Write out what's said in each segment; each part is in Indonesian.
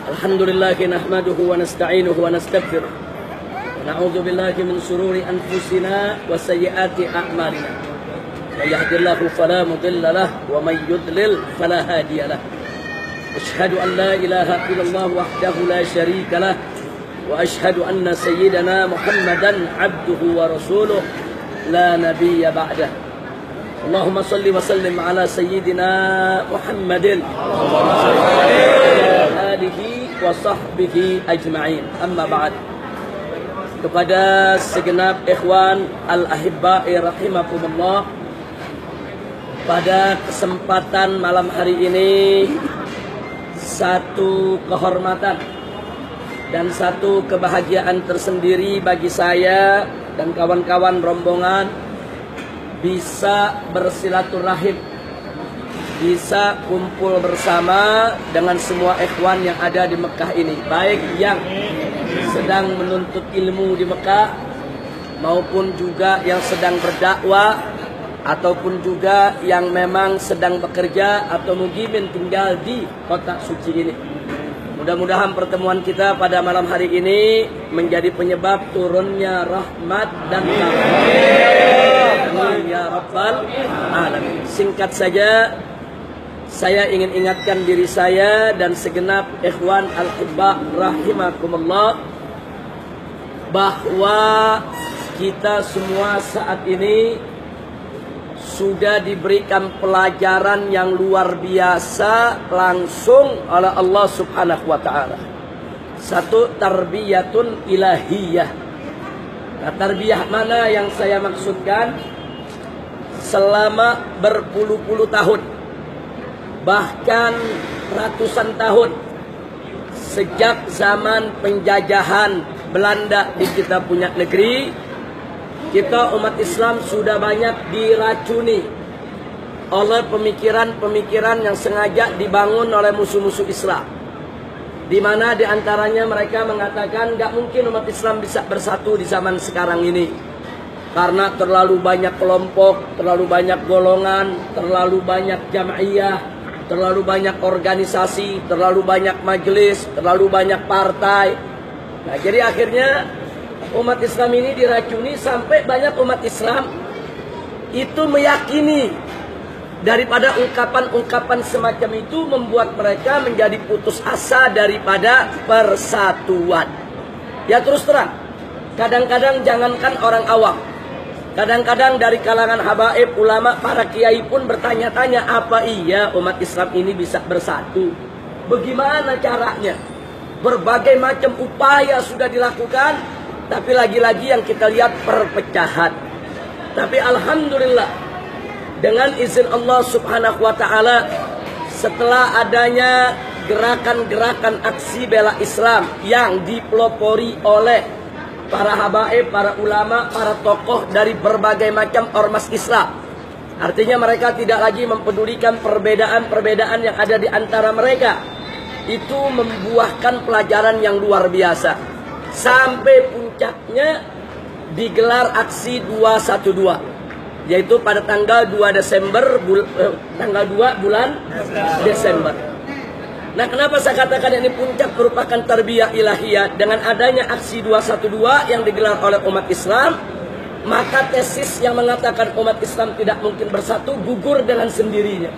Alhamdulillah nahmaduhu wa nasta'inuhu wa nastaghfiruh. Wa na'udzu billahi min shururi anfusina wa sayyiati a'malina. May yahdihillahu fala mudilla lahu wa may yudlil fala hadiya lahu. Asyhadu an la ilaha illallah wahdahu la syarika lahu wa asyhadu anna sayyidana Muhammadan 'abduhu wa rasuluh la nabiyya ba'dah. Allahumma salli wa sallim ala sayyidina Muhammadin alihi wa sahbihi ajma'in. Amma ba'd. Kepada segenap ikhwan al-ahibba'i rahimakumullah, pada kesempatan malam hari ini satu kehormatan dan satu kebahagiaan tersendiri bagi saya dan kawan-kawan rombongan bisa bersilaturahim, bisa kumpul bersama dengan semua ikhwan yang ada di Mekah ini, baik yang sedang menuntut ilmu di Mekah maupun juga yang sedang berdakwah ataupun juga yang memang sedang bekerja atau mungkin tinggal di kota suci ini. Mudah-mudahan pertemuan kita pada malam hari ini menjadi penyebab turunnya rahmat dan rahmat ya Rabbal Alamin. Singkat saja, saya ingin ingatkan diri saya dan segenap ikhwan al-hibba rahimakumullah bahwa kita semua saat ini sudah diberikan pelajaran yang luar biasa langsung oleh Allah Subhanahu wa taala. Satu, tarbiyatun ilahiyah. Nah, tarbiyah mana yang saya maksudkan? Selama berpuluh-puluh tahun, bahkan ratusan tahun, sejak zaman penjajahan Belanda di kita punya negeri, kita umat Islam sudah banyak diracuni oleh pemikiran-pemikiran yang sengaja dibangun oleh musuh-musuh Islam, di mana diantaranya mereka mengatakan gak mungkin umat Islam bisa bersatu di zaman sekarang ini karena terlalu banyak kelompok, terlalu banyak golongan, terlalu banyak jam'iyah, terlalu banyak organisasi, terlalu banyak majelis, terlalu banyak partai. Nah, jadi akhirnya umat Islam ini diracuni sampai banyak umat Islam itu meyakini daripada ungkapan-ungkapan semacam itu membuat mereka menjadi putus asa daripada persatuan. Ya terus terang, kadang-kadang jangankan orang awam, kadang-kadang dari kalangan habaib, ulama, para kiai pun bertanya-tanya, apa iya umat Islam ini bisa bersatu? Bagaimana caranya? Berbagai macam upaya sudah dilakukan, tapi lagi-lagi yang kita lihat perpecahan. Tapi alhamdulillah, dengan izin Allah Subhanahu wa taala, setelah adanya gerakan-gerakan aksi bela Islam yang dipelopori oleh para habaib, para ulama, para tokoh dari berbagai macam ormas Islam. Artinya mereka tidak lagi mempedulikan perbedaan-perbedaan yang ada di antara mereka. Itu membuahkan pelajaran yang luar biasa. Sampai puncaknya digelar aksi 212, yaitu pada tanggal 2 Desember, tanggal 2 bulan Desember. Nah, kenapa saya katakan ini puncak merupakan tarbiyah ilahiyah? Dengan adanya aksi 212 yang digelar oleh umat Islam, maka tesis yang mengatakan umat Islam tidak mungkin bersatu gugur dengan sendirinya.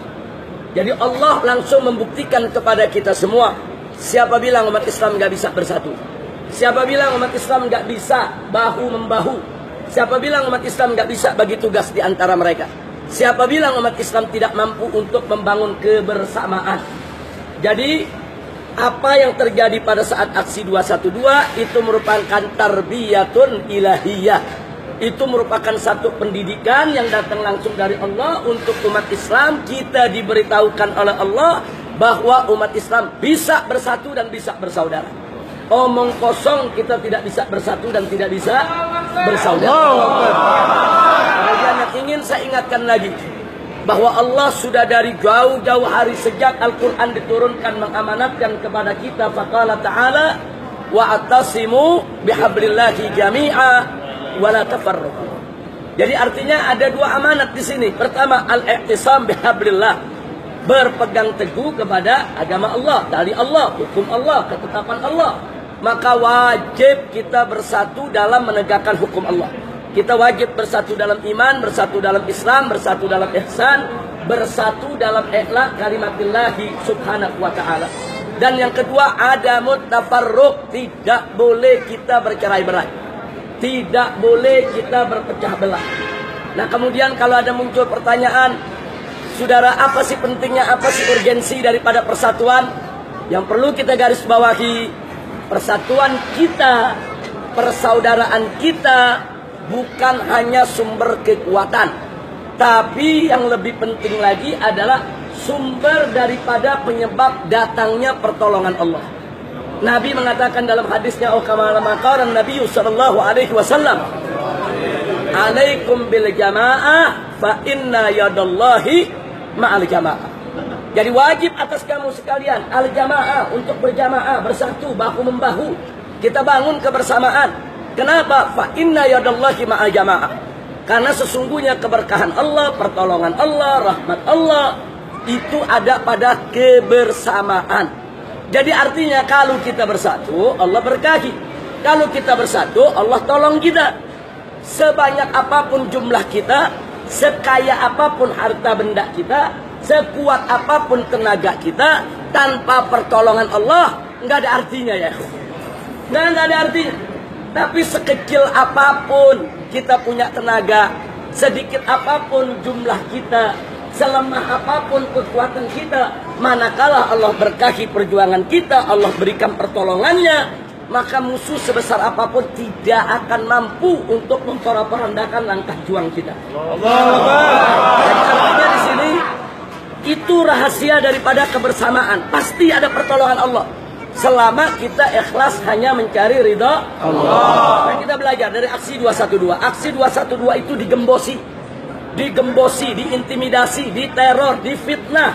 Jadi Allah langsung membuktikan kepada kita semua, siapa bilang umat Islam gak bisa bersatu? Siapa bilang umat Islam gak bisa bahu-membahu? Siapa bilang umat Islam gak bisa bagi tugas di antara mereka? Siapa bilang umat Islam tidak mampu untuk membangun kebersamaan? Jadi apa yang terjadi pada saat aksi 212 itu merupakan tarbiyatun ilahiyah. Itu merupakan satu pendidikan yang datang langsung dari Allah untuk umat Islam. Kita diberitahukan oleh Allah bahwa umat Islam bisa bersatu dan bisa bersaudara. Omong kosong kita tidak bisa bersatu dan tidak bisa bersaudara. Kemudian yang ingin saya ingatkan lagi, bahwa Allah sudah dari jauh-jauh hari sejak Al-Quran diturunkan mengamanatkan kepada kita. Faqala ta'ala wa'tasimu bihablillahi jami'a wala tafarraqu. Jadi artinya ada dua amanat di sini. Pertama, al-i'tisam bihablillah. berpegang teguh kepada agama Allah, dari Allah, hukum Allah, ketetapan Allah. Maka wajib kita bersatu dalam menegakkan hukum Allah. Kita wajib bersatu dalam iman, bersatu dalam Islam, bersatu dalam ihsan, bersatu dalam i'la kalimatillahi subhanahu wa ta'ala. Dan yang kedua, adamut tafarruq, tidak boleh kita bercerai-berai. Tidak boleh kita berpecah belah. Nah, kemudian kalau ada muncul pertanyaan, saudara, apa sih pentingnya, apa sih urgensi daripada persatuan? Yang perlu kita garis bawahi, persatuan kita, persaudaraan kita bukan hanya sumber kekuatan, tapi yang lebih penting lagi adalah sumber daripada penyebab datangnya pertolongan Allah. Nabi mengatakan dalam hadisnya, Nabi sallallahu alaihi wasallam, alaikum bil jamaah fa inna yadallahi ma'al jamaah. Jadi wajib atas kamu sekalian al jamaah, untuk berjamaah, bersatu, bahu membahu. Kita bangun kebersamaan. Kenapa? Fa inna yadallahi ma'al jamaah. Karena sesungguhnya keberkahan Allah, pertolongan Allah, rahmat Allah itu ada pada kebersamaan. Jadi artinya kalau kita bersatu, Allah berkahi. Kalau kita bersatu, Allah tolong kita. Sebanyak apapun jumlah kita, sekaya apapun harta benda kita, sekuat apapun tenaga kita, tanpa pertolongan Allah, nggak ada artinya ya. Nggak ada artinya. Tapi sekecil apapun kita punya tenaga, sedikit apapun jumlah kita, selemah apapun kekuatan kita, manakala Allah berkahi perjuangan kita, Allah berikan pertolongannya, maka musuh sebesar apapun tidak akan mampu untuk memporak-porandakan langkah juang kita. Jadi artinya di sini itu rahasia daripada kebersamaan. Pasti ada pertolongan Allah selama kita ikhlas hanya mencari ridha Allah. Nah, kita belajar dari aksi 212. Aksi 212 itu digembosi, diintimidasi, diteror, difitnah.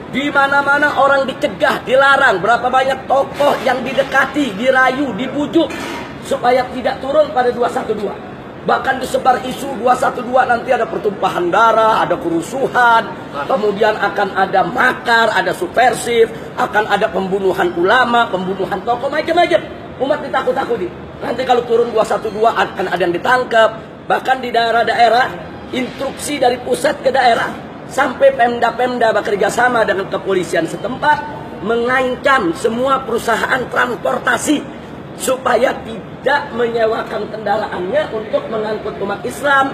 Di mana-mana orang dicegah, dilarang. Berapa banyak tokoh yang didekati, dirayu, dibujuk supaya tidak turun pada 212. Bahkan disebar isu 212 nanti ada pertumpahan darah, ada kerusuhan, kemudian akan ada makar, ada subversif, akan ada pembunuhan ulama, pembunuhan tokoh, macam-macam. Umat ditakut-takuti. Nanti kalau turun 212 akan ada yang ditangkap. Bahkan di daerah-daerah, instruksi dari pusat ke daerah sampai pemda-pemda bekerja sama dengan kepolisian setempat mengancam semua perusahaan transportasi supaya tidak menyewakan kendaraannya untuk mengangkut umat Islam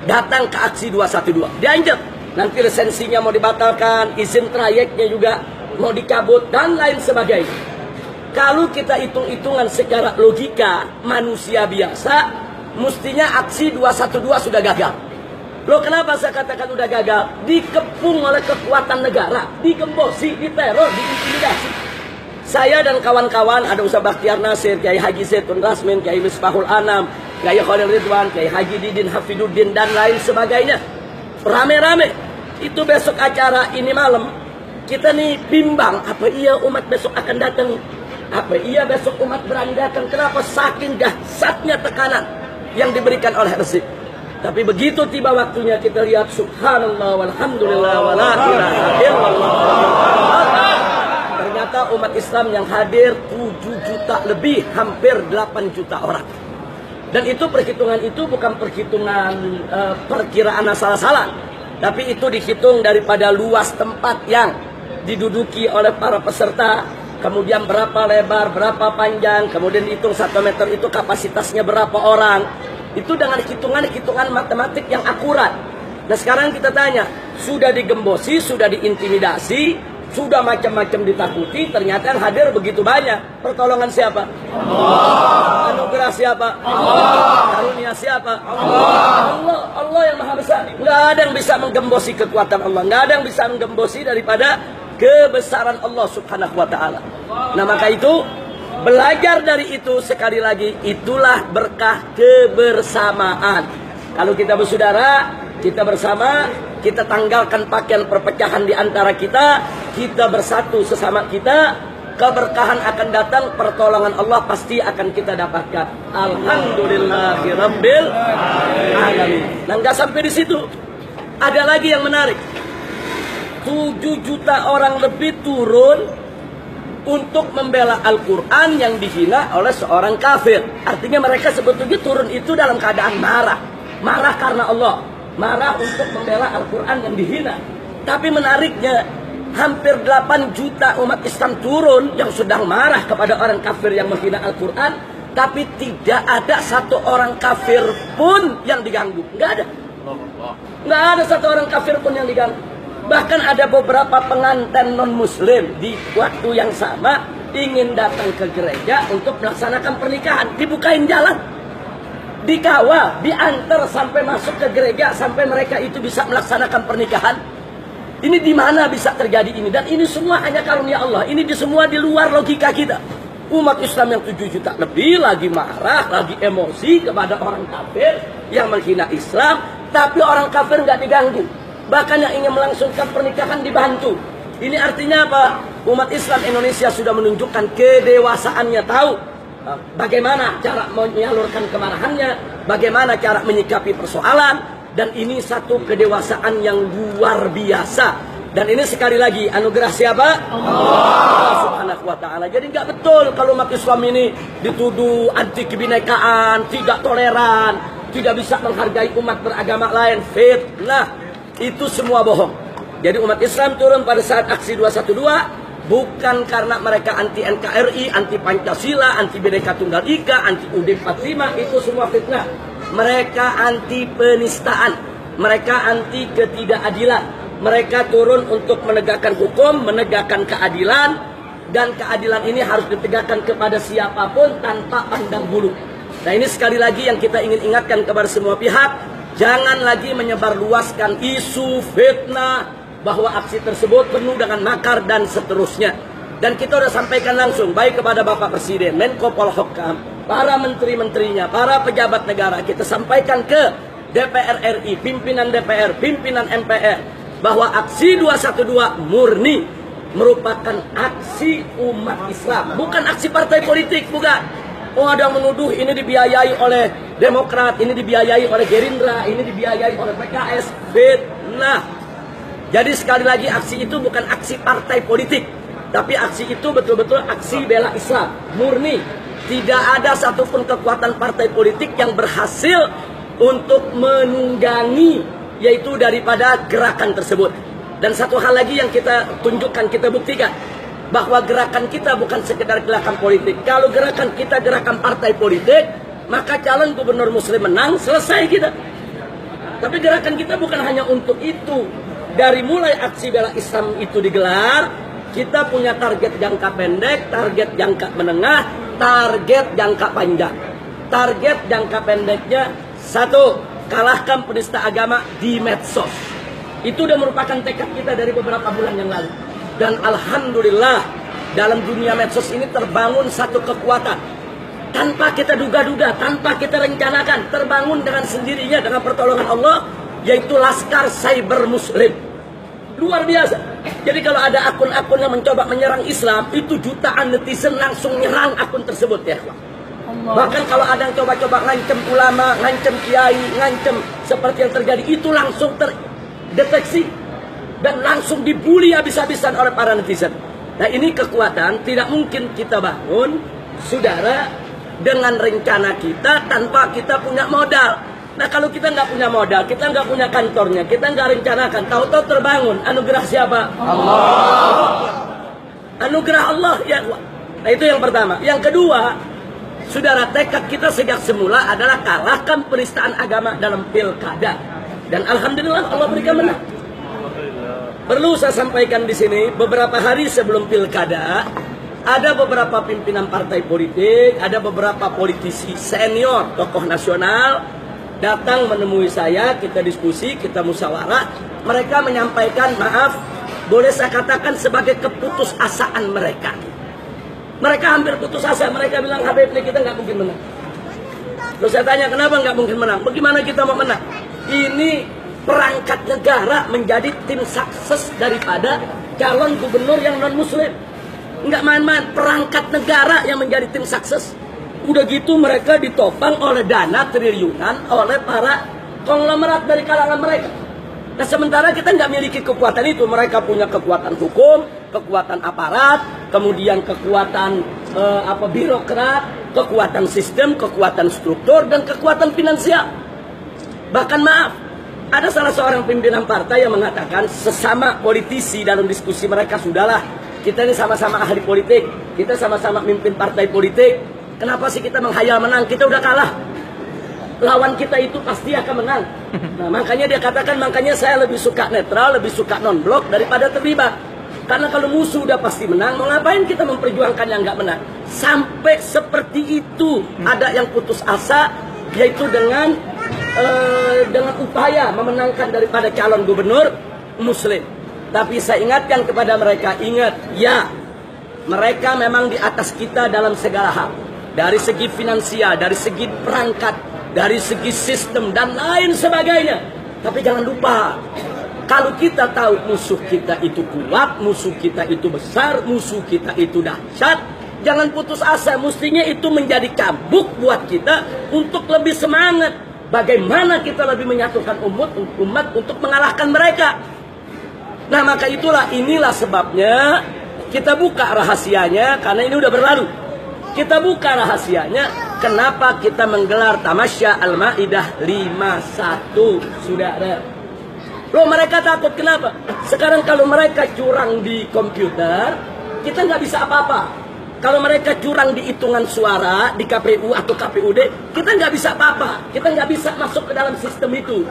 datang ke aksi 212. Diancam nanti lisensinya mau dibatalkan, izin trayeknya juga mau dicabut dan lain sebagainya. Kalau kita hitung-hitungan secara logika manusia biasa, mestinya aksi 212 sudah gagal. Loh, kenapa saya katakan udah gagal? Dikepung oleh kekuatan negara, digembosi, diteror, diintimidasi. Saya dan kawan-kawan, ada Ustaz Bakhtiar Nasir, Kiai Haji Zaitun Rasmin, Kiai Misbahul Anam, Kiai Khalil Ridwan, Kiai Haji Didin Hafiduddin, dan lain sebagainya. Rame-rame. Itu besok acara ini malam. Kita nih bimbang, apa iya umat besok akan datang? Apa iya besok umat berandakan? Kenapa? Saking dahsyatnya tekanan yang diberikan oleh rezim. Tapi begitu tiba waktunya kita lihat, subhanallah walhamdulillah wala ilaha illallah. Ternyata umat Islam yang hadir 7 juta lebih, hampir 8 juta orang. Dan itu perhitungan itu bukan perhitungan perkiraan asal-asalan, tapi itu dihitung daripada luas tempat yang diduduki oleh para peserta, kemudian berapa lebar, berapa panjang, kemudian dihitung 1 meter itu kapasitasnya berapa orang. Itu dengan hitungan-hitungan matematik yang akurat. Nah sekarang kita tanya, sudah digembosi, sudah diintimidasi, sudah macam-macam ditakuti, ternyata yang hadir begitu banyak. Pertolongan siapa? Allah. Anugerah siapa? Allah. Karunia siapa? Allah. Allah yang maha besar. Nggak ada yang bisa menggembosi kekuatan Allah. Nggak ada yang bisa menggembosi daripada kebesaran Allah subhanahu wa ta'ala. Nah maka itu, belajar dari itu sekali lagi, itulah berkah kebersamaan. Kalau kita bersaudara, kita bersama, kita tanggalkan pakaian perpecahan di antara kita, kita bersatu sesama kita, keberkahan akan datang, pertolongan Allah pasti akan kita dapatkan. Alhamdulillahirabbil alamin. Nah, nggak sampai di situ. Ada lagi yang menarik. 7 juta orang lebih turun untuk membela Al-Quran yang dihina oleh seorang kafir. Artinya mereka sebetulnya turun itu dalam keadaan marah. Marah karena Allah. Marah untuk membela Al-Quran yang dihina. Tapi menariknya, hampir 8 juta umat Islam turun yang sedang marah kepada orang kafir yang menghina Al-Quran. Tapi tidak ada satu orang kafir pun yang diganggu. Nggak ada. Nggak ada satu orang kafir pun yang diganggu. Bahkan ada beberapa pengantin non-muslim di waktu yang sama ingin datang ke gereja untuk melaksanakan pernikahan. Dibukain jalan, dikawal, diantar sampai masuk ke gereja, sampai mereka itu bisa melaksanakan pernikahan. Ini di mana bisa terjadi ini? Dan ini semua hanya karunia Allah. Ini semua di luar logika kita. Umat Islam yang 7 juta lebih lagi marah, lagi emosi kepada orang kafir yang menghina Islam, tapi orang kafir nggak diganggu. Bahkan yang ingin melangsungkan pernikahan dibantu. Ini artinya apa? Umat Islam Indonesia sudah menunjukkan kedewasaannya, tahu bagaimana cara menyalurkan kemarahannya, bagaimana cara menyikapi persoalan, dan ini satu kedewasaan yang luar biasa. Dan ini sekali lagi anugerah siapa? Allah Subhanahu wa ta'ala. Jadi nggak betul kalau umat Islam ini dituduh anti kebinekaan, tidak toleran, tidak bisa menghargai umat beragama lain. Fitnah. Itu semua bohong. Jadi umat Islam turun pada saat aksi 212 bukan karena mereka anti NKRI, anti Pancasila, anti Bhinneka Tunggal Ika, anti UUD 45. Itu semua fitnah. Mereka anti penistaan. Mereka anti ketidakadilan. Mereka turun untuk menegakkan hukum, menegakkan keadilan, dan keadilan ini harus ditegakkan kepada siapapun tanpa pandang bulu. Nah, ini sekali lagi yang kita ingin ingatkan kepada semua pihak, jangan lagi menyebarluaskan isu fitnah bahwa aksi tersebut penuh dengan makar dan seterusnya. Dan kita sudah sampaikan langsung baik kepada Bapak Presiden, Menko Polhukam, para menteri-menterinya, para pejabat negara, kita sampaikan ke DPR RI, pimpinan DPR, pimpinan MPR, bahwa aksi 212 murni merupakan aksi umat Islam, bukan aksi partai politik, bukan. Oh, ada yang menuduh ini dibiayai oleh Demokrat, ini dibiayai oleh Gerindra, ini dibiayai oleh PKS. Fitnah. Jadi sekali lagi aksi itu bukan aksi partai politik, tapi aksi itu betul-betul aksi bela Islam, murni. Tidak ada satupun kekuatan partai politik yang berhasil untuk menunggangi yaitu daripada gerakan tersebut. Dan satu hal lagi yang kita tunjukkan, kita buktikan, bahwa gerakan kita bukan sekedar gerakan politik. Kalau gerakan kita gerakan partai politik, maka calon gubernur muslim menang, selesai kita. Tapi gerakan kita bukan hanya untuk itu. Dari mulai aksi bela Islam itu digelar, kita punya target jangka pendek, target jangka menengah, target jangka panjang. Target jangka pendeknya, satu, kalahkan penista agama di medsos. Itu udah merupakan tekad kita dari beberapa bulan yang lalu. Dan alhamdulillah dalam dunia medsos ini terbangun satu kekuatan. Tanpa kita duga-duga, tanpa kita rencanakan, terbangun dengan sendirinya dengan pertolongan Allah, yaitu Laskar Cyber Muslim. Luar biasa. Jadi kalau ada akun-akun yang mencoba menyerang Islam, itu jutaan netizen langsung nyerang akun tersebut, ya. Bahkan kalau ada yang coba-coba ngancem ulama, ngancem kiai, ngancem seperti yang terjadi, itu langsung terdeteksi dan langsung dibully habis-habisan oleh para netizen. Nah, ini kekuatan tidak mungkin kita bangun, saudara, dengan rencana kita tanpa kita punya modal. Nah, kalau kita nggak punya modal, kita nggak punya kantornya, kita nggak rencanakan, tahu-tahu terbangun. Anugerah siapa? Allah. Anugerah Allah, ya. Nah, itu yang pertama. Yang kedua, saudara, tekad kita sejak semula adalah kalahkan penistaan agama dalam pilkada. Dan alhamdulillah Allah berikan menang. Perlu saya sampaikan di sini, beberapa hari sebelum pilkada, ada beberapa pimpinan partai politik, ada beberapa politisi senior, tokoh nasional, datang menemui saya, kita diskusi, kita musyawarah. Mereka menyampaikan, maaf, boleh saya katakan sebagai keputusasaan mereka. Mereka hampir putus asa. Mereka bilang, Habib, kita nggak mungkin menang. Terus saya tanya, kenapa nggak mungkin menang? Bagaimana kita mau menang? Ini perangkat negara menjadi tim sukses daripada calon gubernur yang non-muslim. Nggak main-main, perangkat negara yang menjadi tim sukses. Udah gitu mereka ditopang oleh dana triliunan oleh para konglomerat dari kalangan mereka. Nah sementara kita nggak miliki kekuatan itu. Mereka punya kekuatan hukum, kekuatan aparat, kemudian kekuatan birokrat, kekuatan sistem, kekuatan struktur, dan kekuatan finansial. Bahkan maaf, ada salah seorang pimpinan partai yang mengatakan sesama politisi dalam diskusi mereka, sudahlah, kita ini sama-sama ahli politik, kita sama-sama mimpin partai politik, kenapa sih kita menghayal menang? Kita udah kalah. Lawan kita itu pasti akan menang. Nah, makanya dia katakan, makanya saya lebih suka netral, lebih suka non-blok daripada terlibat. Karena kalau musuh udah pasti menang, mau ngapain kita memperjuangkan yang nggak menang? Sampai seperti itu ada yang putus asa, yaitu dengan upaya memenangkan daripada calon gubernur Muslim. Tapi saya ingatkan kepada mereka, ingat, ya, mereka memang di atas kita dalam segala hal. Dari segi finansial, dari segi perangkat, dari segi sistem dan lain sebagainya. Tapi jangan lupa, kalau kita tahu musuh kita itu kuat, musuh kita itu besar, musuh kita itu dahsyat, jangan putus asa. Mestinya itu menjadi cambuk buat kita untuk lebih semangat. Bagaimana kita lebih menyatukan umat untuk mengalahkan mereka. Nah maka inilah sebabnya kita buka rahasianya, karena ini udah berlalu. Kita buka rahasianya, kenapa kita menggelar Tamasya Al-Maidah 51, saudara. Loh, mereka takut kenapa? Sekarang kalau mereka curang di komputer, kita nggak bisa apa-apa. Kalau mereka curang di hitungan suara, di KPU atau KPUD, kita nggak bisa apa-apa. Kita nggak bisa masuk ke dalam sistem itu.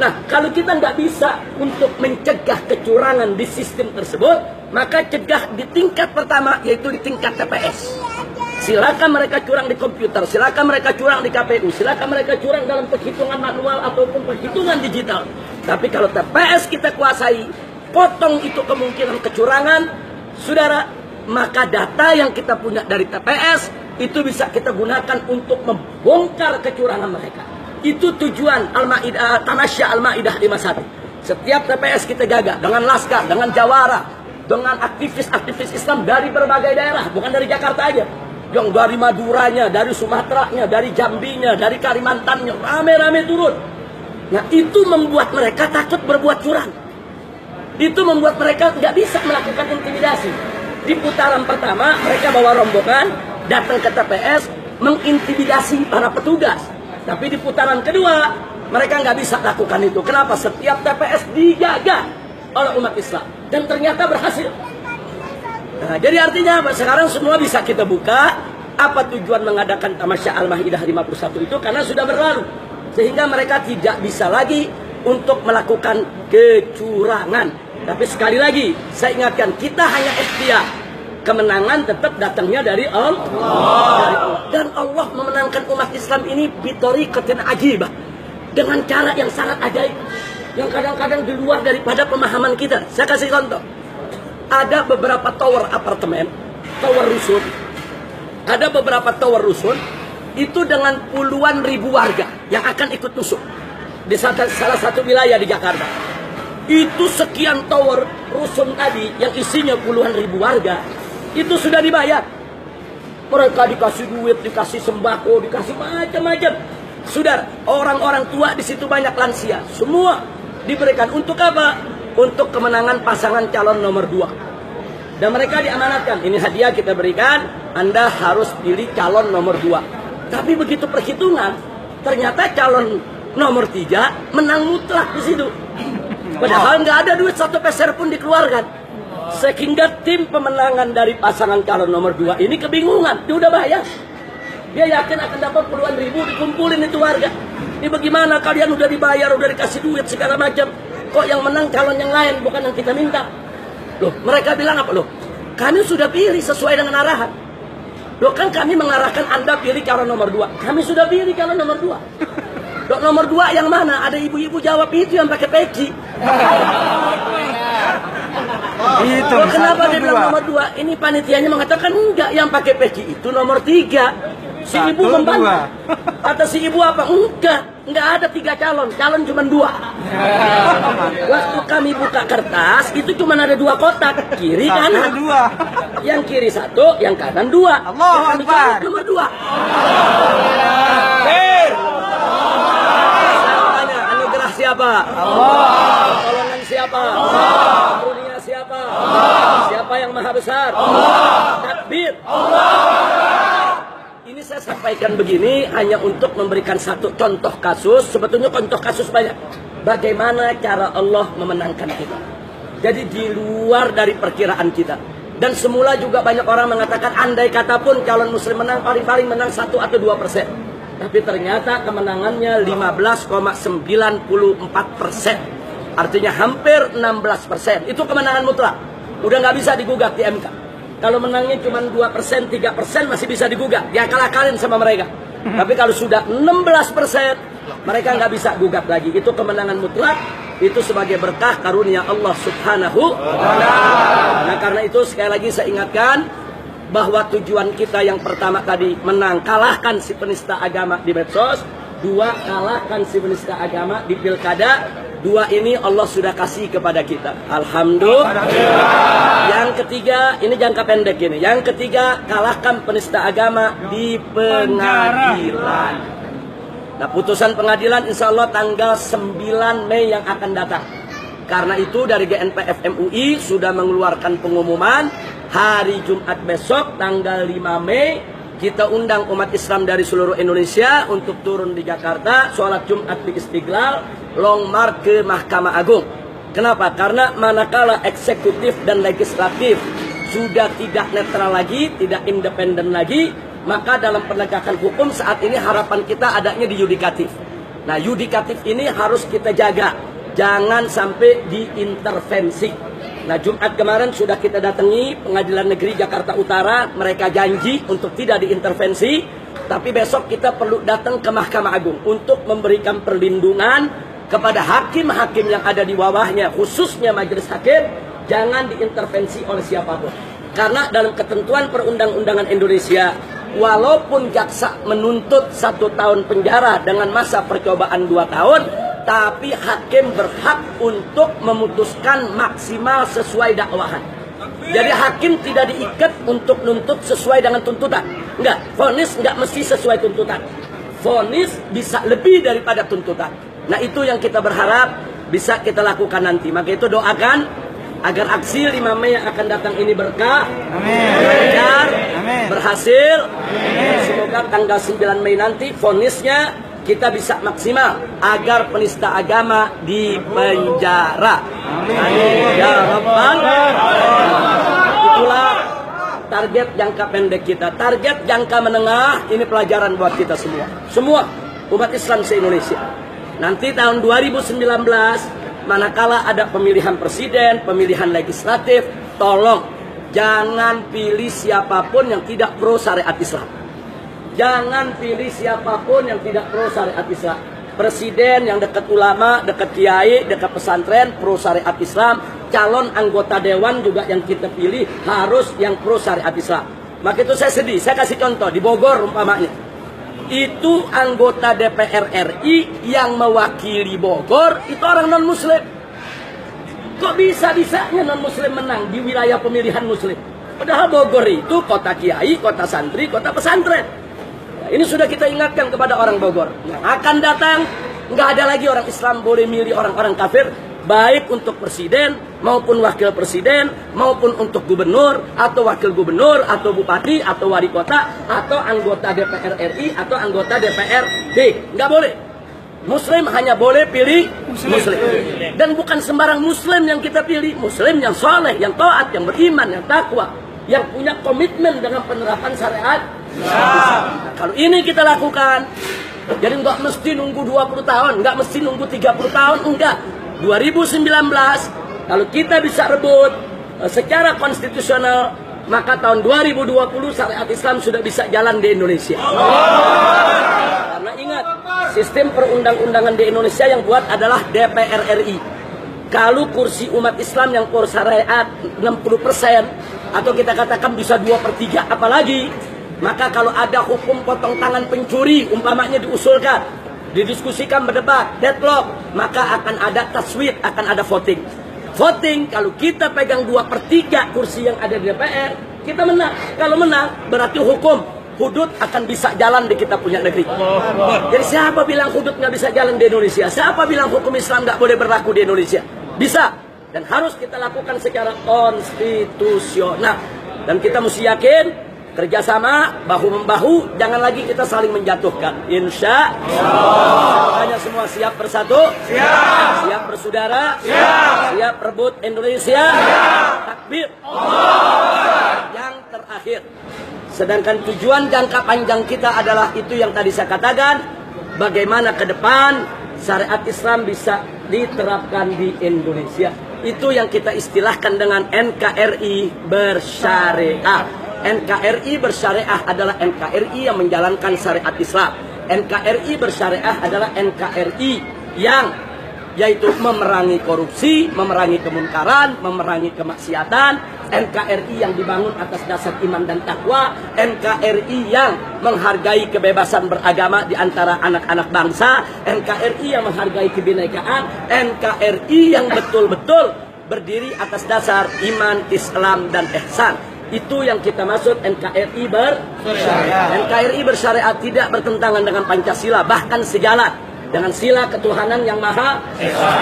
Nah, kalau kita nggak bisa untuk mencegah kecurangan di sistem tersebut, maka cegah di tingkat pertama, yaitu di tingkat TPS. Silakan mereka curang di komputer, silakan mereka curang di KPU, silakan mereka curang dalam perhitungan manual ataupun perhitungan digital. Tapi kalau TPS kita kuasai, potong itu kemungkinan kecurangan, saudara, maka data yang kita punya dari TPS itu bisa kita gunakan untuk membongkar kecurangan mereka. Itu tujuan Tamasya Al-Maidah 51. Setiap TPS kita jaga dengan laskar, dengan jawara, dengan aktivis-aktivis Islam dari berbagai daerah, bukan dari Jakarta aja. Yang dari Maduranya, dari Sumateranya, dari Jambinya, dari Kalimantannya, rame-rame turun. Nah itu membuat mereka takut berbuat curang. Itu membuat mereka nggak bisa melakukan intimidasi. Di putaran pertama mereka bawa rombongan datang ke TPS mengintimidasi para petugas. Tapi di putaran kedua mereka nggak bisa lakukan itu. Kenapa? Setiap TPS dijaga oleh umat Islam dan ternyata berhasil. Nah, jadi artinya apa? Sekarang semua bisa kita buka. Apa tujuan mengadakan Tamasya Al-Maidah 51 itu? Karena sudah berlalu. Sehingga mereka tidak bisa lagi untuk melakukan kecurangan. Tapi sekali lagi, saya ingatkan, kita hanya ikhtiar. Kemenangan tetap datangnya dari Allah. Dan Allah memenangkan umat Islam ini bitoriqatin ajibah. Dengan cara yang sangat ajaib. Yang kadang-kadang di luar daripada pemahaman kita. Saya kasih contoh. Ada beberapa tower apartemen, tower rusun. Ada beberapa tower rusun itu dengan puluhan ribu warga yang akan ikut tusuk di salah satu wilayah di Jakarta. Itu sekian tower rusun tadi yang isinya puluhan ribu warga itu sudah dibayar. Mereka dikasih duit, dikasih sembako, dikasih macam-macam. Saudara, orang-orang tua di situ banyak lansia, semua diberikan untuk apa? Untuk kemenangan pasangan calon nomor 2. Dan mereka diamanatkan, ini hadiah kita berikan, Anda harus pilih calon nomor 2. Tapi begitu perhitungan, ternyata calon nomor 3 menang mutlak di situ. Padahal nggak ada duit 1 peser pun dikeluarkan. Sehingga tim pemenangan dari pasangan calon nomor 2 ini kebingungan, dia udah bayar. Dia yakin akan dapat puluhan ribu, dikumpulin itu warga. Ini bagaimana kalian udah dibayar, udah dikasih duit segala macam. Kok yang menang calon yang lain, bukan yang kita minta? Loh, mereka bilang apa? Loh, kami sudah pilih sesuai dengan arahan. Loh, kan kami mengarahkan Anda pilih calon nomor 2. Kami sudah pilih calon nomor 2. Loh, nomor 2 yang mana? Ada ibu-ibu jawab itu yang pakai peci. Itu loh, kenapa dia bilang nomor 2? Ini panitianya mengatakan enggak, yang pakai peci itu nomor 3. Si ibu membantah. Kata si ibu apa? Enggak ada 3 calon. Calon cuma 2. Waktu kami buka kertas, itu cuma ada 2 kotak. Kiri kanan. Yang kiri 1, yang kanan 2. Allahu Akbar. Nomor 2. Anugerah siapa? siapa? Allah. Pertolongan siapa? Allah. Karunia siapa? Allah. Siapa yang maha besar? Allah. Takbir. Allah. Ini saya sampaikan begini hanya untuk memberikan satu contoh kasus. Sebetulnya contoh kasus banyak. Bagaimana cara Allah memenangkan kita. Jadi di luar dari perkiraan kita. Dan semula juga banyak orang mengatakan andai kata pun calon muslim menang, paling-paling menang 1 atau 2%. Tapi ternyata kemenangannya 15,94%. Artinya hampir 16%. Itu kemenangan mutlak. Udah nggak bisa digugat di MK. Kalau menangnya cuma 2%, 3% masih bisa digugat. Dia kalah-kalahin sama mereka. Tapi kalau sudah 16%, mereka nggak bisa gugat lagi. Itu kemenangan mutlak. Itu sebagai berkah karunia Allah Subhanahu wa Ta'ala. Nah, karena itu sekali lagi saya ingatkan bahwa tujuan kita yang pertama tadi menang, kalahkan si penista agama di medsos. 2, kalahkan si penista agama di pilkada. 2 ini Allah sudah kasih kepada kita. Alhamdulillah. Yang ketiga, ini jangka pendek ini. Yang ketiga, kalahkan penista agama di pengadilan. Nah, putusan pengadilan insya Allah tanggal 9 Mei yang akan datang. Karena itu dari GNPF MUI sudah mengeluarkan pengumuman hari Jumat besok tanggal 5 Mei kita undang umat Islam dari seluruh Indonesia untuk turun di Jakarta, sholat Jumat di Istiqlal, long march ke Mahkamah Agung. Kenapa? Karena manakala eksekutif dan legislatif sudah tidak netral lagi, tidak independen lagi, maka dalam penegakan hukum saat ini harapan kita adanya di yudikatif. Nah, yudikatif ini harus kita jaga. Jangan sampai diintervensi. Nah, Jumat kemarin sudah kita datangi Pengadilan Negeri Jakarta Utara. Mereka janji untuk tidak diintervensi. Tapi besok kita perlu datang ke Mahkamah Agung untuk memberikan perlindungan kepada hakim-hakim yang ada di bawahnya, khususnya majelis hakim. Jangan diintervensi oleh siapapun. Karena dalam ketentuan perundang-undangan Indonesia, walaupun jaksa menuntut 1 tahun penjara dengan masa percobaan 2 tahun, tapi hakim berhak untuk memutuskan maksimal sesuai dakwahan. Jadi hakim tidak diikat untuk nuntut sesuai dengan tuntutan. Enggak, vonis enggak mesti sesuai tuntutan. Vonis bisa lebih daripada tuntutan. Nah, itu yang kita berharap bisa kita lakukan nanti. Maka itu doakan agar aksi 5 Mei yang akan datang ini berkah, lancar, berhasil. Amin. Semoga tanggal 9 Mei nanti vonisnya kita bisa maksimal agar penista agama dipenjara. Amin. Ya Rabbal Alamin. Itulah target jangka pendek kita. Target jangka menengah ini pelajaran buat kita semua. Semua umat Islam se-Indonesia. Nanti tahun 2019 manakala ada pemilihan presiden, pemilihan legislatif, tolong jangan pilih siapapun yang tidak pro syariat Islam. Jangan pilih siapapun yang tidak pro syariat Islam. Presiden yang dekat ulama, dekat kiai, dekat pesantren, pro syariat Islam. Calon anggota dewan juga yang kita pilih harus yang pro syariat Islam. Maka itu saya sedih. Saya kasih contoh di Bogor umpamanya. Itu anggota DPR RI yang mewakili Bogor itu orang non-muslim. Kok bisa-bisanya non-muslim menang di wilayah pemilihan muslim? Padahal Bogor itu kota kiai, kota santri, kota pesantren. Nah, ini sudah kita ingatkan kepada orang Bogor. Yang akan datang, nggak ada lagi orang Islam boleh milih orang-orang kafir. Baik untuk presiden maupun wakil presiden maupun untuk gubernur atau wakil gubernur atau bupati atau wali kota atau anggota DPR RI atau anggota DPRD. Nggak boleh. Muslim hanya boleh pilih muslim. Dan bukan sembarang muslim yang kita pilih. Muslim yang soleh, yang taat, yang beriman, yang takwa, yang punya komitmen dengan penerapan syariat. Nah, kalau ini kita lakukan, jadi nggak mesti nunggu 20 tahun, nggak mesti nunggu 30 tahun, enggak. 2019 kalau kita bisa rebut secara konstitusional, maka tahun 2020 syariat Islam sudah bisa jalan di Indonesia. Karena ingat, sistem perundang-undangan di Indonesia yang buat adalah DPR RI. Kalau kursi umat Islam yang pro syariat 60% atau kita katakan bisa 2/3 apalagi, maka kalau ada hukum potong tangan pencuri umpamanya diusulkan, didiskusikan, berdebat, deadlock, maka akan ada taswid, akan ada voting. Voting, kalau kita pegang 2/3 kursi yang ada di DPR, kita menang. Kalau menang, berarti hukum hudud akan bisa jalan di kita punya negeri. Jadi siapa bilang hudud nggak bisa jalan di Indonesia? Siapa bilang hukum Islam nggak boleh berlaku di Indonesia? Bisa dan harus kita lakukan secara konstitusional. Dan kita mesti yakin kerjasama bahu-membahu, jangan lagi kita saling menjatuhkan. Insya Allah. Hanya semua siap bersatu, siap bersaudara, siap rebut Indonesia. Takbir. Yang terakhir, sedangkan tujuan jangka panjang kita adalah itu yang tadi saya katakan, bagaimana ke depan syariat Islam bisa diterapkan di Indonesia. Itu yang kita istilahkan dengan NKRI bersyariah. NKRI bersyariah adalah NKRI yang menjalankan syariat Islam. NKRI bersyariah adalah NKRI yang yaitu memerangi korupsi, memerangi kemunkaran, memerangi kemaksiatan. NKRI yang dibangun atas dasar iman dan takwa. NKRI yang menghargai kebebasan beragama di antara anak-anak bangsa. NKRI yang menghargai kebinekaan. NKRI yang betul-betul berdiri atas dasar iman, Islam, dan ihsan. Itu yang kita maksud NKRI bersyariah. NKRI bersyariah tidak bertentangan dengan Pancasila, bahkan sejalan dengan sila ketuhanan yang Maha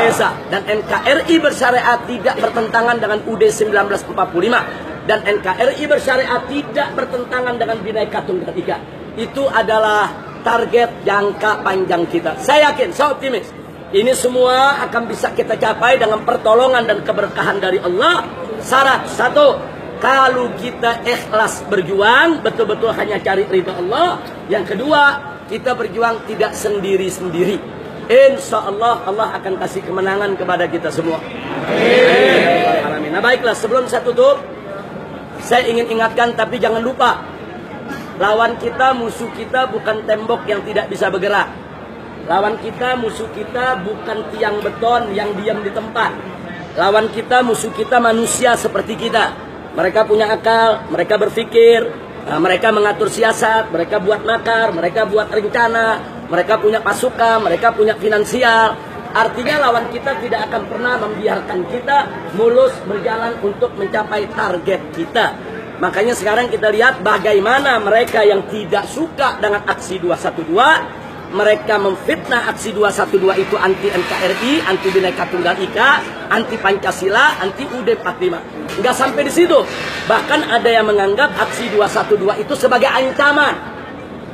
Esa. Dan NKRI bersyariat tidak bertentangan dengan UUD 1945. Dan NKRI bersyariat tidak bertentangan dengan Bhinneka Tunggal Ika. Itu adalah target jangka panjang kita. Saya yakin, saya optimis. Ini semua akan bisa kita capai dengan pertolongan dan keberkahan dari Allah. Syarat satu, kalau kita ikhlas berjuang, betul-betul hanya cari ridha Allah. Yang kedua, kita berjuang tidak sendiri-sendiri. Insya Allah, Allah akan kasih kemenangan kepada kita semua. Amin. Nah baiklah, sebelum saya tutup, saya ingin ingatkan, tapi jangan lupa, lawan kita, musuh kita bukan tembok yang tidak bisa bergerak. Lawan kita, musuh kita bukan tiang beton yang diam di tempat. Lawan kita, musuh kita manusia seperti kita. Mereka punya akal, mereka berpikir, mereka mengatur siasat, mereka buat makar, mereka buat rencana, mereka punya pasukan, mereka punya finansial. Artinya lawan kita tidak akan pernah membiarkan kita mulus berjalan untuk mencapai target kita. Makanya sekarang kita lihat bagaimana mereka yang tidak suka dengan aksi 212, mereka memfitnah aksi 212 itu anti NKRI, anti Bhinneka Tunggal Ika, anti Pancasila, anti UUD 45. Nggak sampai di situ. Bahkan ada yang menganggap aksi 212 itu sebagai ancaman.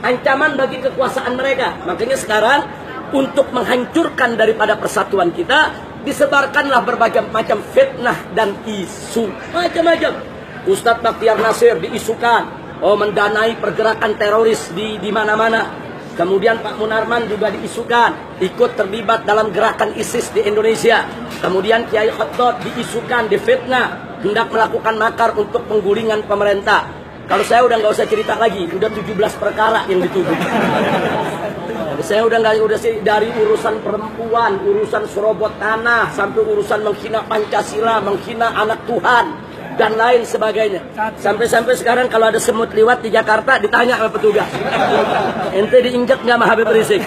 Ancaman bagi kekuasaan mereka. Makanya sekarang untuk menghancurkan daripada persatuan kita, disebarkanlah berbagai macam fitnah dan isu. Macam-macam. Ustadz Bakhtiar Nasir diisukan mendanai pergerakan teroris di mana-mana. Kemudian Pak Munarman juga diisukan ikut terlibat dalam gerakan ISIS di Indonesia. Kemudian Kiai Khaddad diisukan, difitnah, hendak melakukan makar untuk penggulingan pemerintah. Kalau saya udah nggak usah cerita lagi, udah 17 perkara yang dituduh. Saya udah sih, dari urusan perempuan, urusan serobot tanah, sampai urusan menghina Pancasila, menghina anak Tuhan, dan lain sebagainya. Sampai-sampai sekarang kalau ada semut liwat di Jakarta ditanya sama petugas, ente diinjek nggak sama Habib Rizik?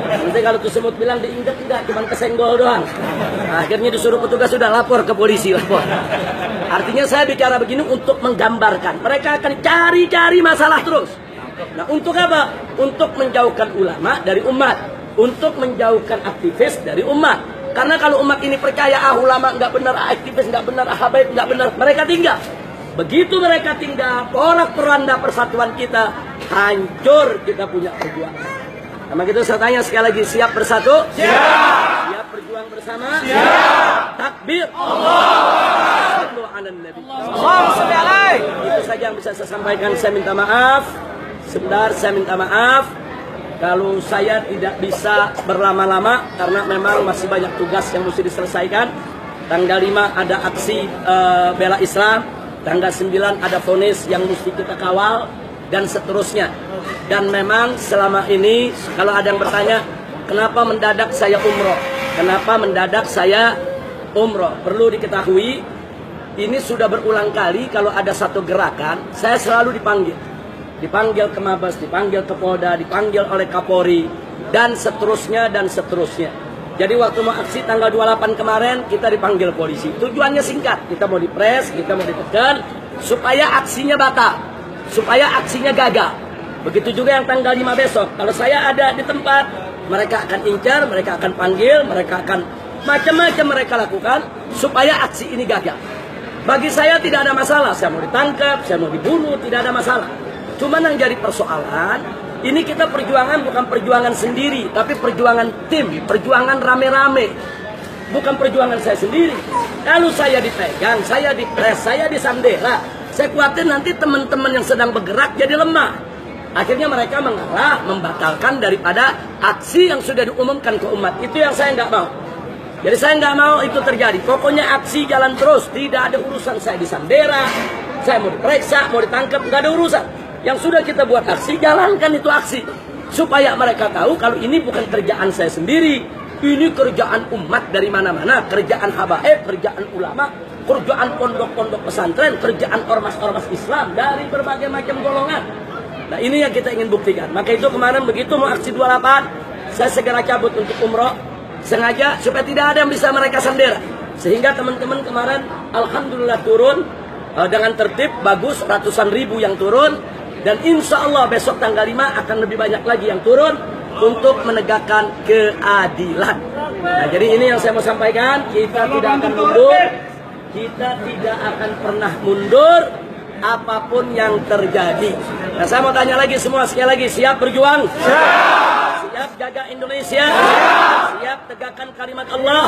Nanti kalau tuh semut bilang diinjek enggak, cuma kesenggol doang. Akhirnya disuruh petugas sudah lapor ke polisi, lapor. Artinya saya bicara begini untuk menggambarkan mereka akan cari-cari masalah terus. Nah untuk apa? Untuk menjauhkan ulama dari umat, untuk menjauhkan aktivis dari umat. Karena kalau umat ini percaya ulama nggak benar, aktivis nggak benar, habaib nggak benar, mereka tinggal. Begitu mereka tinggal, porak-poranda persatuan kita hancur, kita punya perjuangan. Sama gitu saya tanya sekali lagi, siap bersatu? Siap. Siap berjuang bersama? Siap. Takbir. Allahu Akbar. Itu saja yang bisa saya sampaikan. Saya minta maaf. Sebentar, saya minta maaf kalau saya tidak bisa berlama-lama karena memang masih banyak tugas yang mesti diselesaikan. Tanggal 5 ada aksi bela Islam, tanggal 9 ada vonis yang mesti kita kawal, dan seterusnya. Dan memang selama ini kalau ada yang bertanya, kenapa mendadak saya umroh? Kenapa mendadak saya umroh? Perlu diketahui, ini sudah berulang kali kalau ada satu gerakan, saya selalu dipanggil. Dipanggil ke Mabes, dipanggil ke Polda, dipanggil oleh Kapolri, dan seterusnya, dan seterusnya. Jadi waktu mau aksi tanggal 28 kemarin, kita dipanggil polisi. Tujuannya singkat, kita mau dipres, kita mau ditekan, supaya aksinya batal. supaya aksinya gagal. Begitu juga yang tanggal 5 besok. Kalau saya ada di tempat, mereka akan incar, mereka akan panggil, mereka akan macam-macam mereka lakukan supaya aksi ini gagal. Bagi saya tidak ada masalah, saya mau ditangkap, saya mau dibunuh, tidak ada masalah. Cuman yang jadi persoalan, ini kita perjuangan bukan perjuangan sendiri, tapi perjuangan tim, perjuangan rame-rame. Bukan perjuangan saya sendiri. Lalu saya dipegang, saya dipres, saya disandera. Saya khawatir nanti teman-teman yang sedang bergerak jadi lemah. Akhirnya mereka mengalah, membatalkan daripada aksi yang sudah diumumkan ke umat. Itu yang saya nggak mau. Jadi saya nggak mau itu terjadi. Pokoknya aksi jalan terus. Tidak ada urusan saya disandera, saya mau diperiksa, mau ditangkap, nggak ada urusan. Yang sudah kita buat aksi, jalankan itu aksi. Supaya mereka tahu kalau ini bukan kerjaan saya sendiri. Ini kerjaan umat dari mana-mana. Kerjaan habaib, kerjaan ulama, kerjaan pondok-pondok pesantren, kerjaan ormas-ormas Islam dari berbagai macam golongan. Nah ini yang kita ingin buktikan. Maka itu kemarin begitu mau aksi 28, saya segera cabut untuk umroh. Sengaja supaya tidak ada yang bisa mereka sandera. Sehingga teman-teman kemarin alhamdulillah turun dengan tertib, bagus, ratusan ribu yang turun. Dan insya Allah besok tanggal 5 akan lebih banyak lagi yang turun untuk menegakkan keadilan. Nah jadi ini yang saya mau sampaikan, kita tidak akan mundur. Kita tidak akan pernah mundur apapun yang terjadi. Nah saya mau tanya lagi semua, sekali lagi, siap berjuang? Siap jaga Indonesia? Siap tegakkan kalimat Allah?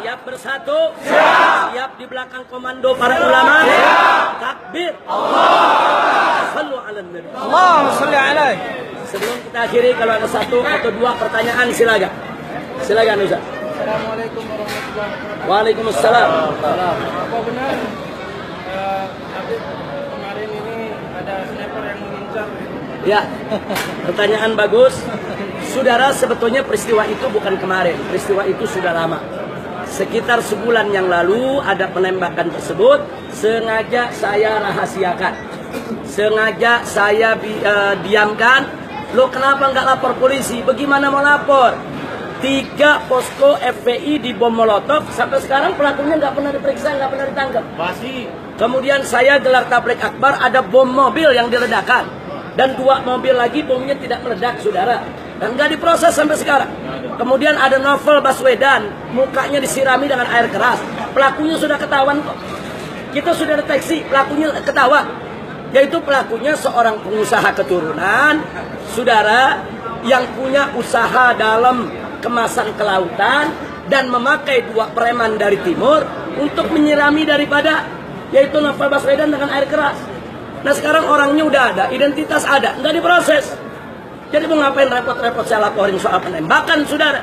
Siap bersatu? Siap di belakang komando para ulama? Takbir! Sallu ala nabi. Allahumma shalli alaihi. Sebelum kita akhiri, kalau ada satu atau dua pertanyaan silakan. Silakan Ustaz. Assalamualaikum warahmatullahi wabarakatuh. Waalaikumsalam. Apa benar Habib kemarin ini ada sniper yang mengincar? Ya, pertanyaan bagus. Saudara, sebetulnya peristiwa itu bukan kemarin. Peristiwa itu sudah lama. Sekitar sebulan yang lalu ada penembakan tersebut. Sengaja saya rahasiakan. Sengaja saya diamkan. Lo kenapa nggak lapor polisi? Bagaimana mau lapor? 3 posko FPI di bom molotov. Sampai sekarang pelakunya nggak pernah diperiksa, nggak pernah ditangkap. Kemudian saya gelar tablik akbar, ada bom mobil yang diledakkan. Dan 2 mobil lagi bomnya tidak meledak, saudara. Dan nggak diproses sampai sekarang. Kemudian ada Novel Baswedan, mukanya disirami dengan air keras. Pelakunya sudah ketahuan kok. Kita sudah deteksi, pelakunya ketahuan. Yaitu pelakunya seorang pengusaha keturunan, saudara, yang punya usaha dalam kemasan kelautan dan memakai 2 preman dari timur untuk menyirami daripada yaitu Novel Baswedan dengan air keras. Nah sekarang orangnya udah ada, identitas ada, nggak diproses. Jadi mau ngapain repot-repot saya laporin soal penembakan, saudara?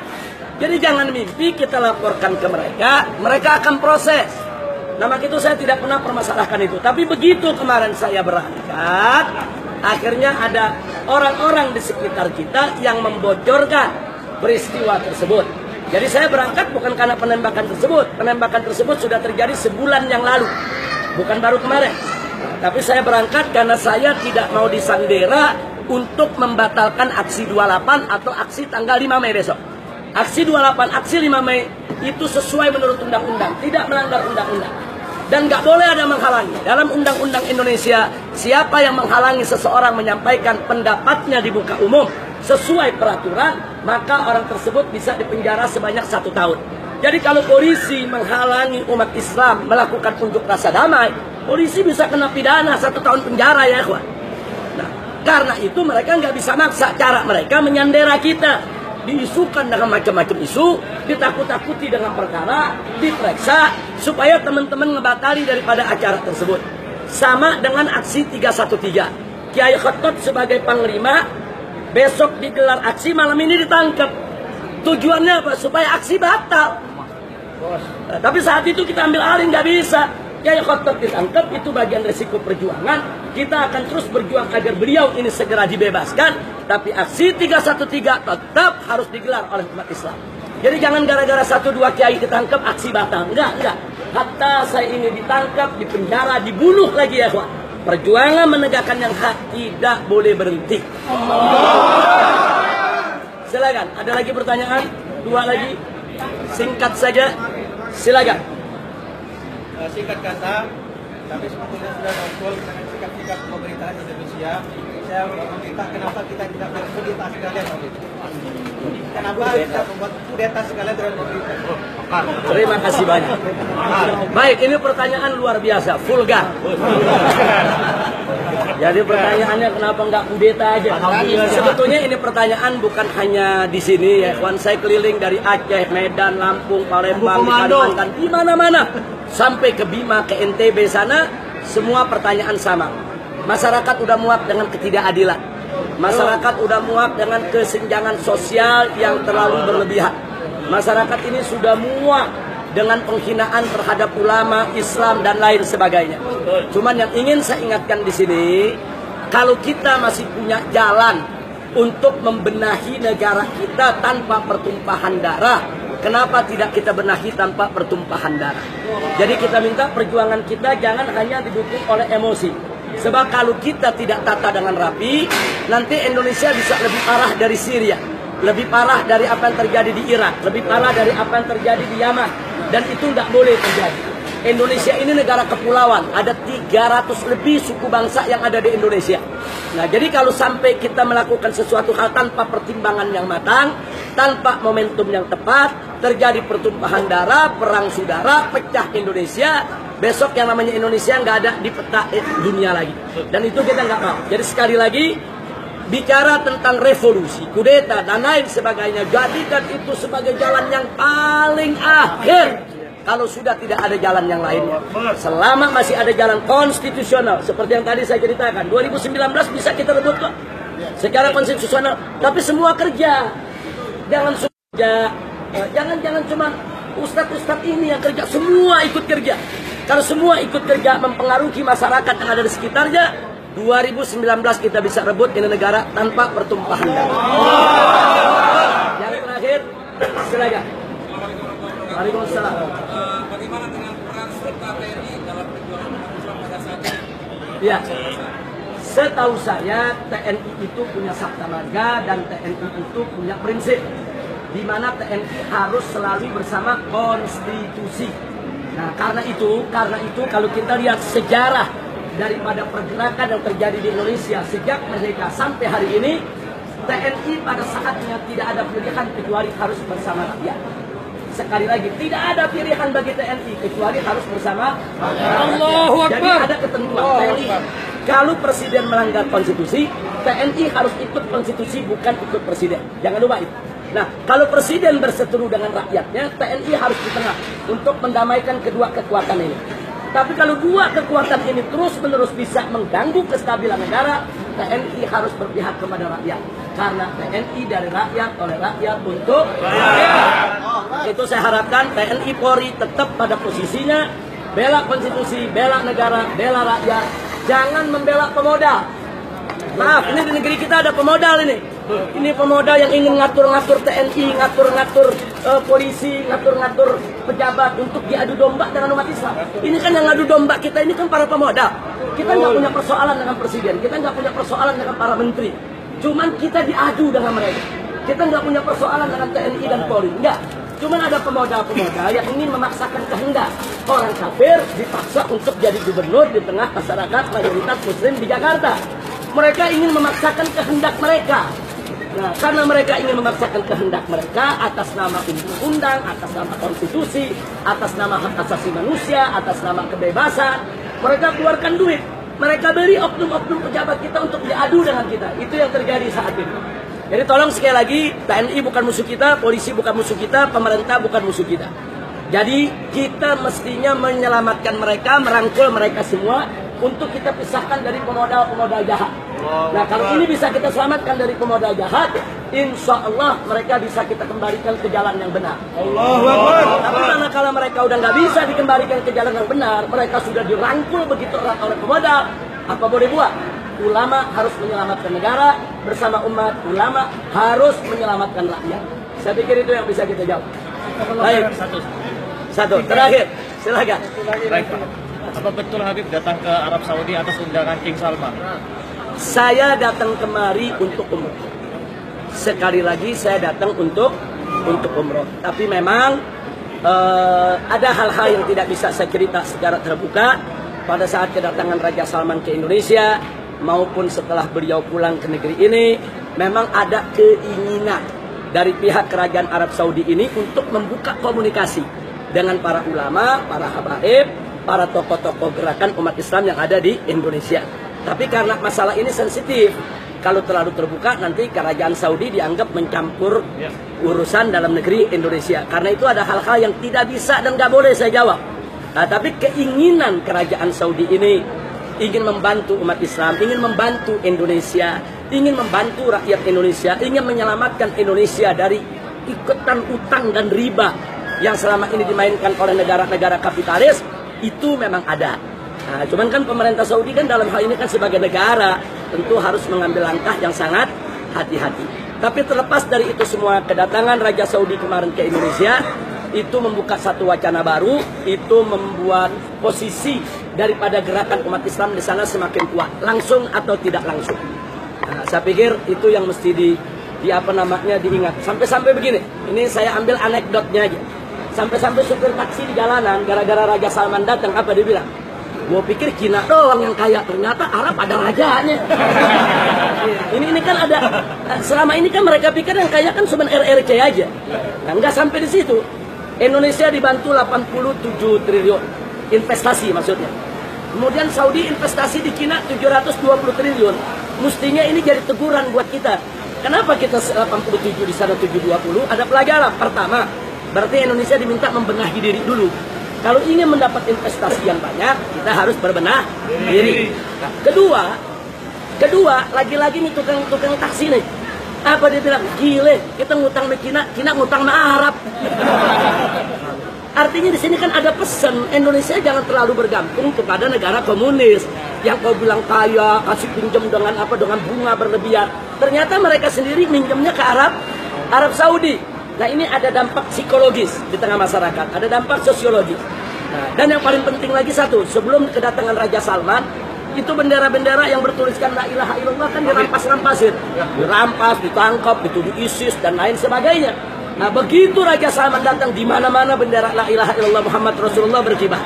Jadi jangan mimpi kita laporkan ke mereka, mereka akan proses. Nah maka itu saya tidak pernah permasalahkan itu. Tapi begitu kemarin saya berangkat, akhirnya ada orang-orang di sekitar kita yang membocorkan peristiwa tersebut. Jadi saya berangkat bukan karena penembakan tersebut. Penembakan tersebut sudah terjadi sebulan yang lalu, bukan baru kemarin. Tapi saya berangkat karena saya tidak mau disandera untuk membatalkan aksi 28 atau aksi tanggal 5 Mei besok. Aksi 28, aksi 5 Mei itu sesuai menurut undang-undang, tidak melanggar undang-undang. Dan nggak boleh ada menghalangi. Dalam undang-undang Indonesia, siapa yang menghalangi seseorang menyampaikan pendapatnya di muka umum sesuai peraturan, maka orang tersebut bisa dipenjara sebanyak 1 tahun. Jadi kalau polisi menghalangi umat Islam melakukan unjuk rasa damai, polisi bisa kena pidana 1 tahun penjara ya kawan. Nah, karena itu mereka nggak bisa maksa. Cara mereka menyandera kita, diisukan dengan macam-macam isu, ditakut-takuti dengan perkara, diperiksa supaya teman-teman ngebatali daripada acara tersebut. Sama dengan aksi 313. Kiai Khotot sebagai panglima besok digelar aksi, malam ini ditangkap. Tujuannya apa? Supaya aksi batal. Nah, tapi saat itu kita ambil alih, nggak bisa. Kiai Khotot ditangkap, itu bagian resiko perjuangan. Kita akan terus berjuang agar beliau ini segera dibebaskan. Tapi aksi 313 tetap harus digelar oleh umat Islam. Jadi jangan gara-gara 1-2 kiai ditangkap aksi batal. Enggak. Hatta saya ini ditangkap, dipenjara, dibunuh lagi ya kawan. Perjuangan menegakkan yang hak tidak boleh berhenti. Silakan, ada lagi pertanyaan? 2 lagi? Singkat saja. Silakan. Singkat kata, tapi sebetulnya sudah ngobrol dengan sikap-sikap pemerintahan Indonesia. Indonesia, saya meminta kenapa kita tidak berkudeta sekalian Habib. Kenapa kita membuat kudeta sekalian dengan pemerintah? Terima kasih banyak. Baik, ini pertanyaan luar biasa, vulgar. Jadi pertanyaannya kenapa nggak kudeta aja? Sebetulnya ini pertanyaan bukan hanya di sini ya, kawan. Saya keliling dari Aceh, Medan, Lampung, Palembang, di Kalimantan, di mana-mana, sampai ke Bima, ke NTB sana, semua pertanyaan sama. Masyarakat udah muak dengan ketidakadilan. Masyarakat udah muak dengan kesenjangan sosial yang terlalu berlebihan. Masyarakat ini sudah muak dengan penghinaan terhadap ulama, Islam, dan lain sebagainya. Cuman yang ingin saya ingatkan di sini, kalau kita masih punya jalan untuk membenahi negara kita tanpa pertumpahan darah, kenapa tidak kita benahi tanpa pertumpahan darah? Jadi kita minta perjuangan kita jangan hanya didukung oleh emosi. Sebab kalau kita tidak tata dengan rapi, nanti Indonesia bisa lebih parah dari Syria, lebih parah dari apa yang terjadi di Irak, lebih parah dari apa yang terjadi di Yaman. Dan itu tidak boleh terjadi. Indonesia ini negara kepulauan, ada 300 lebih suku bangsa yang ada di Indonesia. Nah, jadi kalau sampai kita melakukan sesuatu hal tanpa pertimbangan yang matang, tanpa momentum yang tepat, terjadi pertumpahan darah, perang saudara, pecah Indonesia, besok yang namanya Indonesia nggak ada di peta dunia lagi. Dan itu kita nggak mau. Jadi sekali lagi, bicara tentang revolusi, kudeta, dan lain sebagainya, jadikan itu sebagai jalan yang paling akhir. Kalau sudah tidak ada jalan yang lainnya. Selama masih ada jalan konstitusional, seperti yang tadi saya ceritakan, 2019 bisa kita rebut kok secara konstitusional. Tapi semua kerja. Jangan cuma ustadz ini yang kerja, semua ikut kerja. Kalau semua ikut kerja mempengaruhi masyarakat yang ada di sekitarnya, 2019 kita bisa rebut ini negara tanpa pertumpahan darah. Yang terakhir, silakan. Waalaikumsalam. Bagaimana dengan peran serta TNI dalam perjuangan Islam pada saat ini? Ya, setahu saya TNI itu punya sabta marga dan TNI itu punya prinsip, di mana TNI harus selalu bersama konstitusi. Nah, karena itu kalau kita lihat sejarah daripada pergerakan yang terjadi di Indonesia sejak merdeka sampai hari ini, TNI pada saatnya tidak ada pilihan kecuali harus bersama rakyat. Sekali lagi, tidak ada pilihan bagi TNI kecuali harus bersama rakyat. Jadi ada ketentuan TNI. Kalau presiden melanggar konstitusi, TNI harus ikut konstitusi, bukan ikut presiden. Jangan lupa itu. Nah, kalau presiden berseteru dengan rakyatnya, TNI harus di tengah untuk mendamaikan kedua kekuatan ini. Tapi kalau dua kekuatan ini terus-menerus bisa mengganggu kestabilan negara, TNI harus berpihak kepada rakyat. Karena TNI dari rakyat, oleh rakyat, untuk rakyat. Itu saya harapkan TNI Polri tetap pada posisinya, bela konstitusi, bela negara, bela rakyat. Jangan membela pemodal. Maaf, ini di negeri kita ada pemodal ini. Ini pemodal yang ingin ngatur-ngatur TNI, ngatur-ngatur polisi, ngatur-ngatur pejabat untuk diadu domba dengan umat Islam. Ini kan yang ngadu domba kita ini kan para pemodal. Kita nggak punya persoalan dengan presiden, kita nggak punya persoalan dengan para menteri. Cuman kita diadu dengan mereka. Kita nggak punya persoalan dengan TNI dan Polri, enggak. Cuman ada pemodal-pemodal yang ingin memaksakan kehendak. Orang kafir dipaksa untuk jadi gubernur di tengah masyarakat mayoritas muslim di Jakarta. Mereka ingin memaksakan kehendak mereka. Nah, karena mereka ingin memaksakan kehendak mereka atas nama undang-undang, atas nama konstitusi, atas nama hak asasi manusia, atas nama kebebasan, mereka keluarkan duit. Mereka beli oknum-oknum pejabat kita untuk diadu dengan kita. Itu yang terjadi saat ini. Jadi tolong sekali lagi, TNI bukan musuh kita, polisi bukan musuh kita, pemerintah bukan musuh kita. Jadi kita mestinya menyelamatkan mereka, merangkul mereka semua untuk kita pisahkan dari pemodal-pemodal jahat. Nah, kalau ini bisa kita selamatkan dari pemodal jahat, insya Allah mereka bisa kita kembalikan ke jalan yang benar. Tapi manakala mereka udah nggak bisa dikembalikan ke jalan yang benar, mereka sudah dirangkul begitu erat oleh pemodal, apa boleh buat? Ulama harus menyelamatkan negara bersama umat, ulama harus menyelamatkan rakyat. Saya pikir itu yang bisa kita jawab. Baik, satu. Terakhir, silakan. Baik, Pak. Apa betul Habib datang ke Arab Saudi atas undangan King Salman? Saya datang kemari untuk umroh. Sekali lagi saya datang untuk umroh. Tapi memang ada hal-hal yang tidak bisa saya cerita secara terbuka. Pada saat kedatangan Raja Salman ke Indonesia, maupun setelah beliau pulang ke negeri ini, memang ada keinginan dari pihak kerajaan Arab Saudi ini untuk membuka komunikasi dengan para ulama, para habaib, para tokoh-tokoh gerakan umat Islam yang ada di Indonesia. Tapi karena masalah ini sensitif, kalau terlalu terbuka nanti kerajaan Saudi dianggap mencampur urusan dalam negeri Indonesia. Karena itu ada hal-hal yang tidak bisa dan nggak boleh saya jawab. Nah, tapi keinginan kerajaan Saudi ini ingin membantu umat Islam, ingin membantu Indonesia, ingin membantu rakyat Indonesia, ingin menyelamatkan Indonesia dari ikutan utang dan riba yang selama ini dimainkan oleh negara-negara kapitalis, itu memang ada. Nah, cuman kan pemerintah Saudi kan dalam hal ini kan sebagai negara tentu harus mengambil langkah yang sangat hati-hati. Tapi terlepas dari itu semua, kedatangan Raja Saudi kemarin ke Indonesia itu membuka satu wacana baru, itu membuat posisi daripada gerakan umat Islam di sana semakin kuat, langsung atau tidak langsung. Nah, saya pikir itu yang mesti diingat. Sampai-sampai begini, ini saya ambil anekdotnya aja. Sampai-sampai supir taksi di jalanan gara-gara Raja Salman datang, apa dia bilang? Gua pikir Cina doang yang kaya, ternyata Arab ada rajanya. Ini kan ada, selama ini kan mereka pikir yang kaya kan cuma RRC aja. Nah, nggak sampai di situ. Indonesia dibantu 87 triliun investasi maksudnya. Kemudian Saudi investasi di Cina 720 triliun. Mestinya ini jadi teguran buat kita. Kenapa kita 87 di sana 720? Ada pelajaran. Pertama, berarti Indonesia diminta membenahi diri dulu. Kalau ingin mendapat investasi yang banyak, kita harus berbenah diri. Nah, kedua, lagi-lagi nih tukang taksi nih. Apa dia bilang? Gile, kita ngutang sama Cina ngutang sama Arab. Artinya di sini kan ada pesan, Indonesia jangan terlalu bergantung kepada negara komunis yang kau bilang kaya, kasih pinjam dengan bunga berlebihan. Ternyata mereka sendiri minjemnya ke Arab Saudi. Nah, ini ada dampak psikologis di tengah masyarakat, ada dampak sosiologis. Nah, dan yang paling penting lagi satu, sebelum kedatangan Raja Salman, itu bendera-bendera yang bertuliskan la ilaha illallah kan dirampas-rampasin. Dirampas, ditangkap, itu di ISIS dan lain sebagainya. Nah, begitu Raja Salman datang, di mana-mana bendera la ilaha illallah Muhammad Rasulullah berkibar.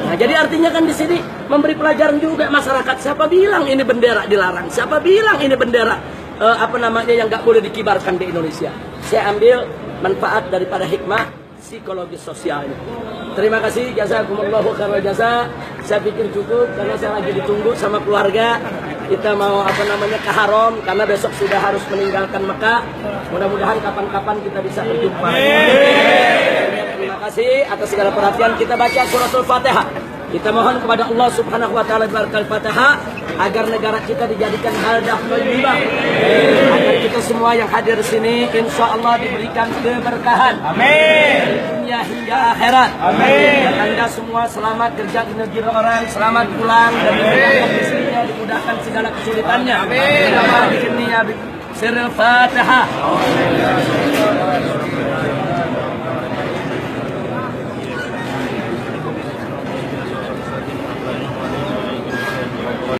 Nah, jadi artinya kan di sini memberi pelajaran juga masyarakat. Siapa bilang ini bendera dilarang? Siapa bilang ini bendera yang nggak boleh dikibarkan di Indonesia? Saya ambil manfaat daripada hikmah psikologis sosialnya. Terima kasih, jazakumullahu khairal jasa. Saya pikir cukup karena saya lagi ditunggu sama keluarga. Kita mau ke Haram karena besok sudah harus meninggalkan Mekah. Mudah-mudahan kapan-kapan kita bisa berjumpa. Terima kasih atas segala perhatian. Kita baca suratul Fatihah. Kita mohon kepada Allah Subhanahu wa taala berkal Fatihah agar negara kita dijadikan baldah thayyibah. Agar kita semua yang hadir di sini insya Allah diberikan keberkahan. Amin. Dunia hingga akhirat. Amin. Dan Anda semua selamat kerja di negeri orang, selamat pulang dan dimudahkan istrinya, dimudahkan segala kesulitannya. Amin. Sirrul Fatihah.